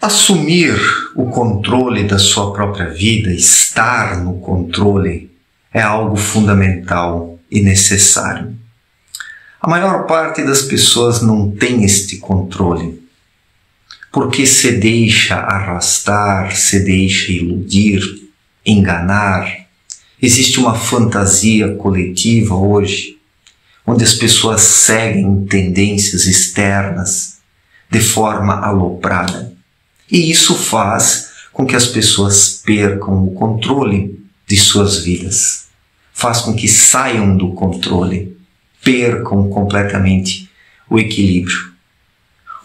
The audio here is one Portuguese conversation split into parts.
Assumir o controle da sua própria vida, estar no controle, é algo fundamental e necessário. A maior parte das pessoas não tem este controle, porque se deixa arrastar, se deixa iludir, enganar. Existe uma fantasia coletiva hoje, onde as pessoas seguem tendências externas de forma aloprada. E isso faz com que as pessoas percam o controle de suas vidas. Faz com que saiam do controle, percam completamente o equilíbrio.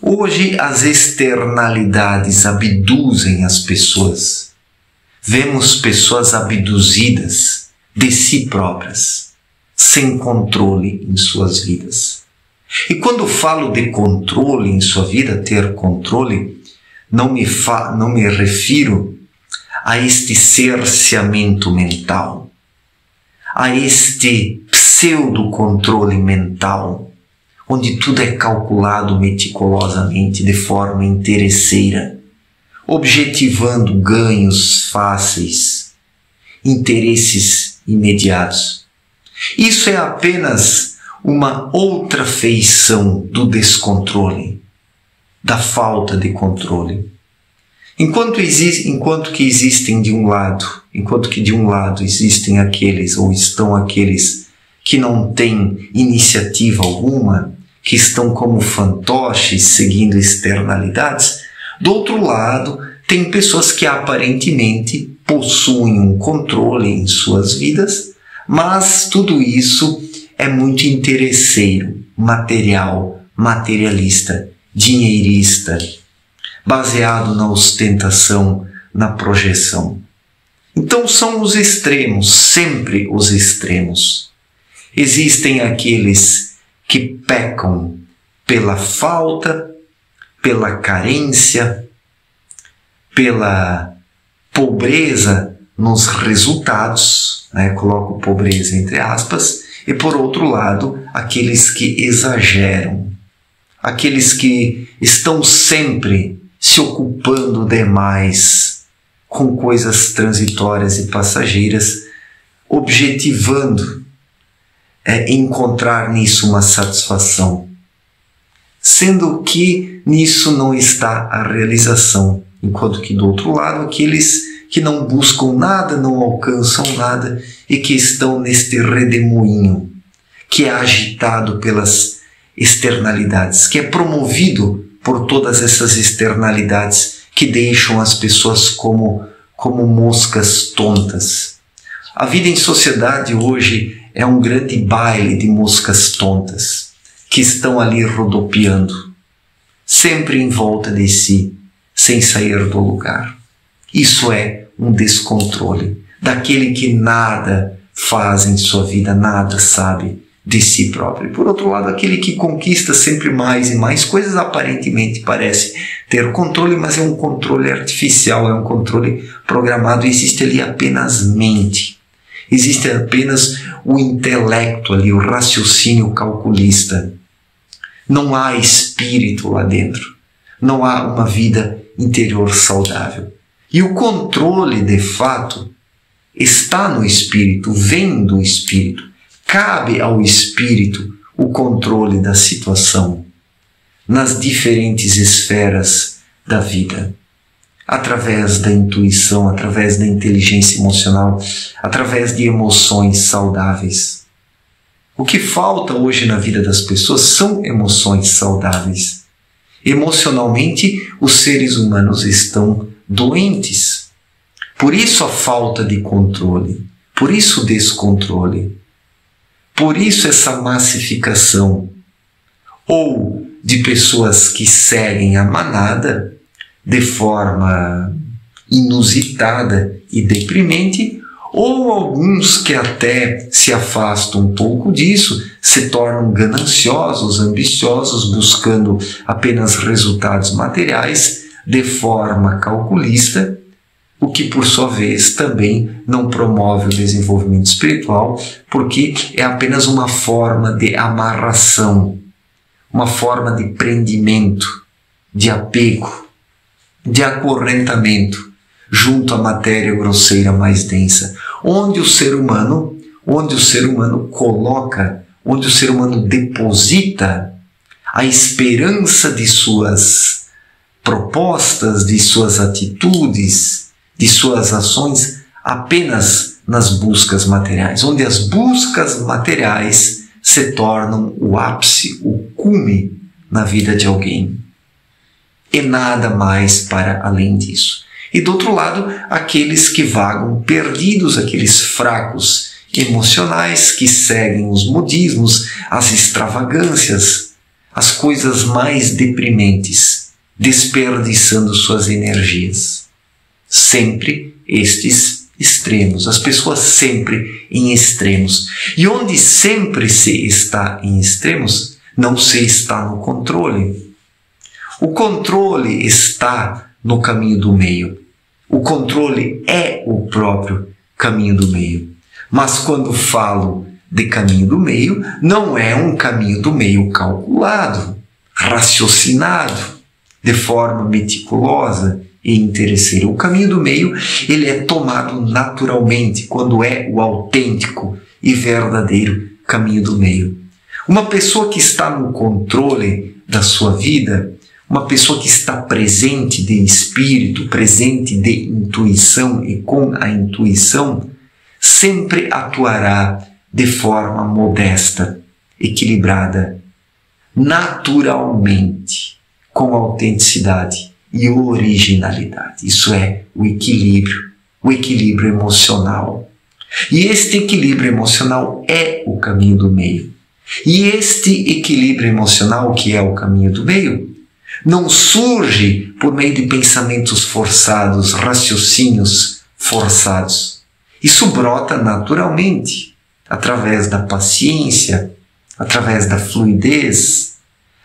Hoje as externalidades abduzem as pessoas. Vemos pessoas abduzidas de si próprias, sem controle em suas vidas. E quando falo de controle em sua vida, ter controle, não me refiro a este cerceamento mental, a este pseudo-controle mental, onde tudo é calculado meticulosamente de forma interesseira, objetivando ganhos fáceis, interesses imediatos. Isso é apenas uma outra feição do descontrole, da falta de controle. Enquanto que existem de um lado, enquanto que de um lado existem aqueles, ou estão aqueles que não têm iniciativa alguma, que estão como fantoches seguindo externalidades, do outro lado tem pessoas que aparentemente possuem um controle em suas vidas, mas tudo isso é muito interesseiro, material, materialista, dinheirista, baseado na ostentação, na projeção. Então são os extremos, sempre os extremos. Existem aqueles que pecam pela falta, pela carência, pela pobreza nos resultados, coloco pobreza entre aspas, e por outro lado, aqueles que exageram, aqueles que estão sempre se ocupando demais com coisas transitórias e passageiras, objetivando encontrar nisso uma satisfação, sendo que nisso não está a realização, enquanto que do outro lado aqueles que não buscam nada, não alcançam nada e que estão neste redemoinho, que é agitado pelas externalidades, que é promovido por todas essas externalidades que deixam as pessoas como moscas tontas. A vida em sociedade hoje é um grande baile de moscas tontas que estão ali rodopiando, sempre em volta de si, sem sair do lugar. Isso é um descontrole daquele que nada faz em sua vida, nada sabe de si próprio. Por outro lado, aquele que conquista sempre mais e mais coisas, aparentemente parece ter controle, mas é um controle artificial, é um controle programado. Existe ali apenas mente, existe apenas o intelecto ali, o raciocínio calculista. Não há espírito lá dentro, não há uma vida interior saudável. E o controle, de fato, está no espírito, vem do espírito. Cabe ao espírito o controle da situação nas diferentes esferas da vida, através da intuição, através da inteligência emocional, através de emoções saudáveis. O que falta hoje na vida das pessoas são emoções saudáveis. Emocionalmente, os seres humanos estão doentes. Por isso a falta de controle, por isso o descontrole. Por isso essa massificação, ou de pessoas que seguem a manada de forma inusitada e deprimente, ou alguns que até se afastam um pouco disso, se tornam gananciosos, ambiciosos, buscando apenas resultados materiais de forma calculista, o que por sua vez também não promove o desenvolvimento espiritual, porque é apenas uma forma de amarração, uma forma de prendimento, de apego, de acorrentamento junto à matéria grosseira mais densa, onde o ser humano coloca, onde o ser humano deposita a esperança de suas propostas, de suas atitudes, de suas ações apenas nas buscas materiais, onde as buscas materiais se tornam o ápice, o cume na vida de alguém. E nada mais para além disso. E do outro lado, aqueles que vagam perdidos, aqueles fracos emocionais que seguem os modismos, as extravagâncias, as coisas mais deprimentes, desperdiçando suas energias. Sempre estes extremos, as pessoas sempre em extremos. E onde sempre se está em extremos, não se está no controle. O controle está no caminho do meio. O controle é o próprio caminho do meio. Mas quando falo de caminho do meio, não é um caminho do meio calculado, raciocinado, de forma meticulosa e interesseira. O caminho do meio, ele é tomado naturalmente, quando é o autêntico e verdadeiro caminho do meio. Uma pessoa que está no controle da sua vida, uma pessoa que está presente de espírito, presente de intuição e com a intuição, sempre atuará de forma modesta, equilibrada, naturalmente, com autenticidade e originalidade. Isso é o equilíbrio emocional. E este equilíbrio emocional é o caminho do meio. E este equilíbrio emocional, que é o caminho do meio, não surge por meio de pensamentos forçados, raciocínios forçados. Isso brota naturalmente, através da paciência, através da fluidez,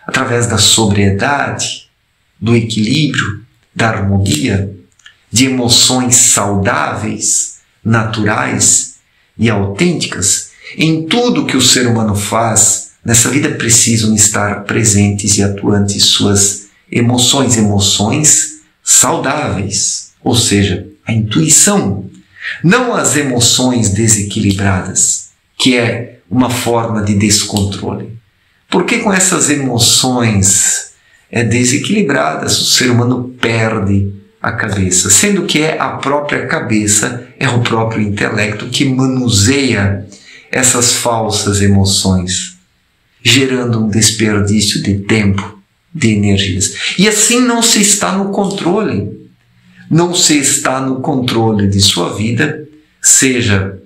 através da sobriedade, do equilíbrio, da harmonia, de emoções saudáveis, naturais e autênticas. Em tudo que o ser humano faz, nessa vida precisam estar presentes e atuantes suas emoções saudáveis, ou seja, a intuição, não as emoções desequilibradas, que é uma forma de descontrole. Porque com essas emoções desequilibradas, o ser humano perde a cabeça, sendo que é a própria cabeça, é o próprio intelecto que manuseia essas falsas emoções, gerando um desperdício de tempo, de energias. E assim não se está no controle. Não se está no controle de sua vida, seja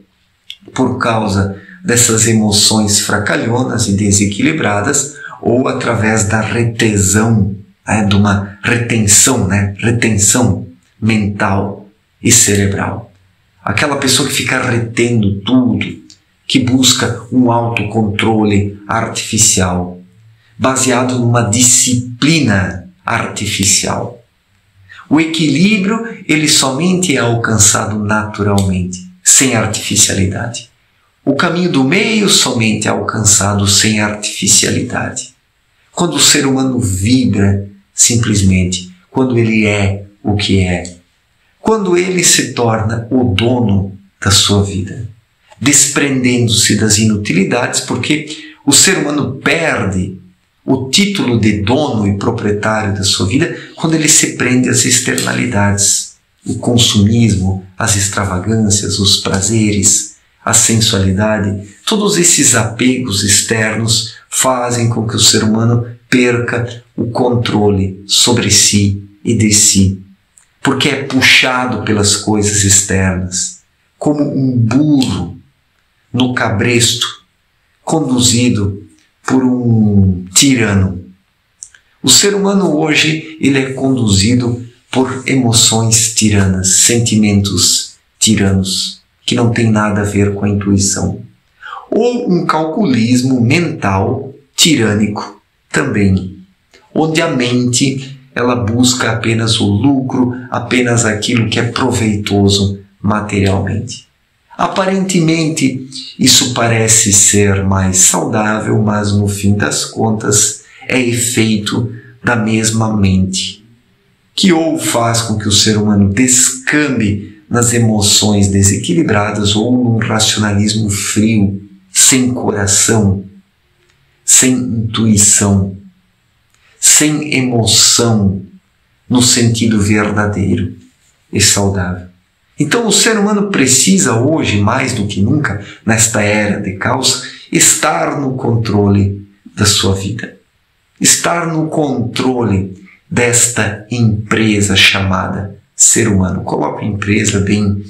por causa dessas emoções fracalhonas e desequilibradas, ou através da retensão, de uma retenção mental e cerebral. Aquela pessoa que fica retendo tudo, que busca um autocontrole artificial, baseado numa disciplina artificial. O equilíbrio, ele somente é alcançado naturalmente, sem artificialidade. O caminho do meio somente é alcançado sem artificialidade. Quando o ser humano vibra simplesmente, quando ele é o que é, quando ele se torna o dono da sua vida, desprendendo-se das inutilidades, porque o ser humano perde o título de dono e proprietário da sua vida quando ele se prende às externalidades, o consumismo, as extravagâncias, os prazeres, a sensualidade. Todos esses apegos externos fazem com que o ser humano perca o controle sobre si e de si, porque é puxado pelas coisas externas, como um burro no cabresto, conduzido por um tirano. O ser humano hoje, ele é conduzido por emoções tiranas, sentimentos tiranos, que não tem nada a ver com a intuição. Ou um calculismo mental tirânico também, onde a mente, ela busca apenas o lucro, apenas aquilo que é proveitoso materialmente. Aparentemente, isso parece ser mais saudável, mas no fim das contas é efeito da mesma mente, que ou faz com que o ser humano descambe nas emoções desequilibradas ou num racionalismo frio, sem coração, sem intuição, sem emoção no sentido verdadeiro e saudável. Então o ser humano precisa hoje, mais do que nunca, nesta era de caos, estar no controle da sua vida. Estar no controle desta empresa chamada ser humano. Coloco empresa bem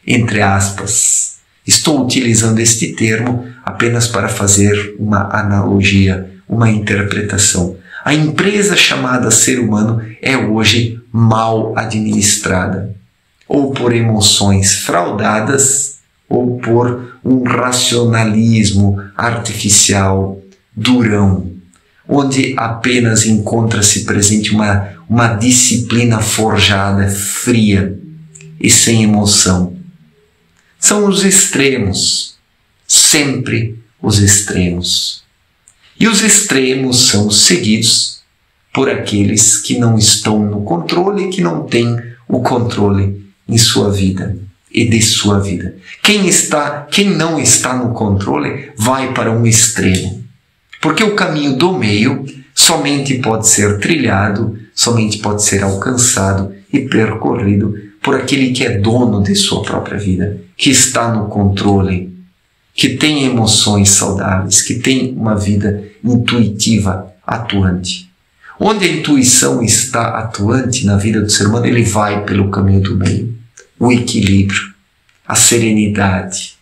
entre aspas. Estou utilizando este termo apenas para fazer uma analogia, uma interpretação. A empresa chamada ser humano é hoje mal administrada, ou por emoções fraudadas, ou por um racionalismo artificial, durão, onde apenas encontra-se presente uma disciplina forjada, fria e sem emoção. São os extremos, sempre os extremos. E os extremos são seguidos por aqueles que não estão no controle, que não têm o controle em sua vida e de sua vida. Quem não está no controle vai para um extremo. Porque o caminho do meio somente pode ser trilhado, somente pode ser alcançado e percorrido por aquele que é dono de sua própria vida, que está no controle, que tem emoções saudáveis, que tem uma vida intuitiva, atuante. Onde a intuição está atuante na vida do ser humano, ele vai pelo caminho do meio. O equilíbrio, a serenidade,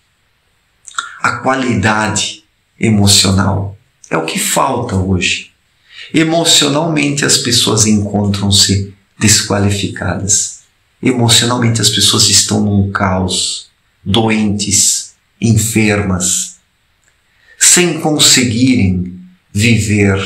a qualidade emocional. É o que falta hoje. Emocionalmente as pessoas encontram-se desqualificadas. Emocionalmente as pessoas estão num caos, doentes, enfermas, sem conseguirem viver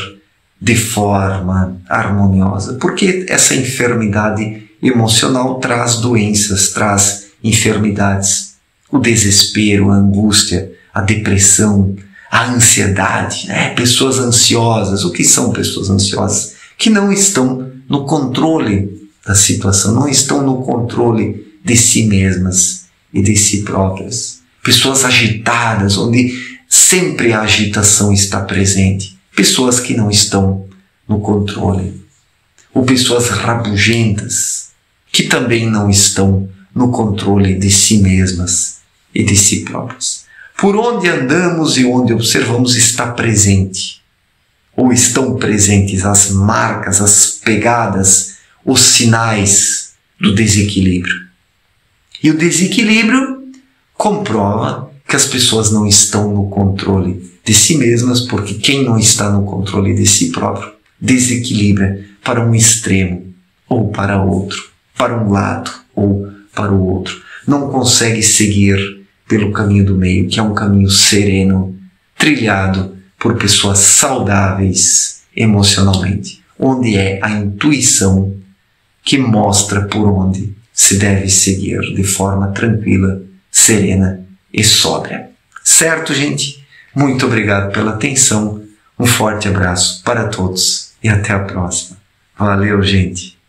de forma harmoniosa. Porque essa enfermidade emocional traz doenças, traz enfermidades. O desespero, a angústia, a depressão, a ansiedade, né? Pessoas ansiosas. O que são pessoas ansiosas? Que não estão no controle da situação, não estão no controle de si mesmas e de si próprias. Pessoas agitadas, onde sempre a agitação está presente. Pessoas que não estão no controle. Ou pessoas rabugentas, que também não estão no controle de si mesmas e de si próprias. Por onde andamos e onde observamos está presente, ou estão presentes as marcas, as pegadas, os sinais do desequilíbrio. E o desequilíbrio comprova que as pessoas não estão no controle de si mesmas, porque quem não está no controle de si próprio desequilibra para um extremo ou para outro, para um lado ou para o outro. Não consegue seguir pelo caminho do meio, que é um caminho sereno, trilhado por pessoas saudáveis emocionalmente, onde é a intuição que mostra por onde se deve seguir de forma tranquila, serena e sóbria. Certo, gente? Muito obrigado pela atenção, um forte abraço para todos e até a próxima. Valeu, gente!